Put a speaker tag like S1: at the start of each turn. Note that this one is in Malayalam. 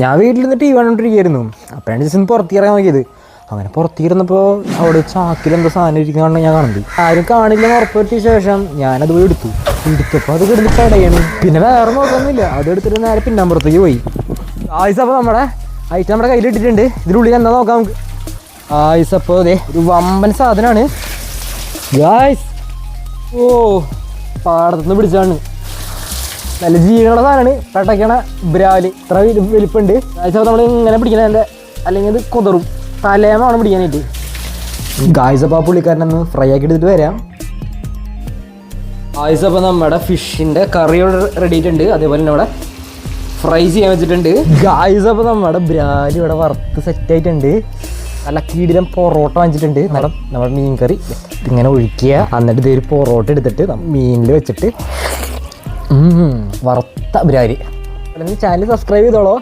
S1: ഞാൻ വീട്ടിൽ ടി വി കണ്ടോണ്ടിരിക്കുകയായിരുന്നു. അപ്പോഴാണ് ജസ്റ്റ് പുറത്തിറങ്ങാൻ നോക്കിയത്. അങ്ങനെ പുറത്തിരുന്നപ്പോൾ അവിടെ ചാക്കിൽ എന്തോ സാധനം ഇരിക്കുന്നതാണ് ഞാൻ കാണുന്നത്. ആരും കാണില്ലെന്ന് ഉറപ്പുവരുത്തിയ ശേഷം ഞാനത് പോയി എടുത്തപ്പോൾ അത് കിടന്ന് കടയാണ്. പിന്നെ വേറെ നോക്കൊന്നുമില്ല, അത് എടുത്തിട്ട് നേരെ പിന്നാമ്പുറത്തേക്ക് പോയി. ആയിസപ്പോൾ നമ്മുടെ ഐറ്റം നമ്മുടെ കയ്യിലിട്ടിട്ടുണ്ട്. ഇതിനുള്ളിൽ എന്താ നോക്കാം നമുക്ക്. ആയിസപ്പോൾ അതെ ഒരു വമ്പൻ സാധനമാണ് ഗായ്സ്. ഓ പാടത്തുനിന്ന് പിടിച്ചാണ്, നല്ല ജീവനുള്ള സാധനമാണ്. പെട്ടയ്ക്കണ ബ്രാല് ഇത്ര വലിപ്പുണ്ട്. ഗായ്സപ്പോൾ നമ്മൾ ഇങ്ങനെ പിടിക്കണ എൻ്റെ അല്ലെങ്കിൽ ഇത് കുതറും തലേമാണ് പിടിക്കാനായിട്ട്. ഗായ്സപ്പോൾ ആ പുള്ളിക്കാരനൊന്ന് ഫ്രൈ ആക്കി എടുത്തിട്ട് വരാം. ഗായ്സപ്പോൾ നമ്മുടെ ഫിഷിൻ്റെ കറി റെഡി ആയിട്ടുണ്ട്. അതേപോലെ തന്നെ ഇവിടെ ഫ്രൈ ചെയ്യാൻ വെച്ചിട്ടുണ്ട്. ഗായ്സപ്പോൾ നമ്മുടെ ബ്രാല് ഇവിടെ വറുത്ത് സെറ്റായിട്ടുണ്ട്. നല്ല കീടിലും പൊറോട്ട വാങ്ങിച്ചിട്ടുണ്ട്. നമ്മുടെ മീൻ കറി ഇങ്ങനെ ഒഴിക്കുക. എന്നിട്ട് ഇതൊരു പൊറോട്ട എടുത്തിട്ട് മീനിൽ വെച്ചിട്ട് വറുത്ത ബ്രാല്. Channel subscribe ചെയ്തോളോ.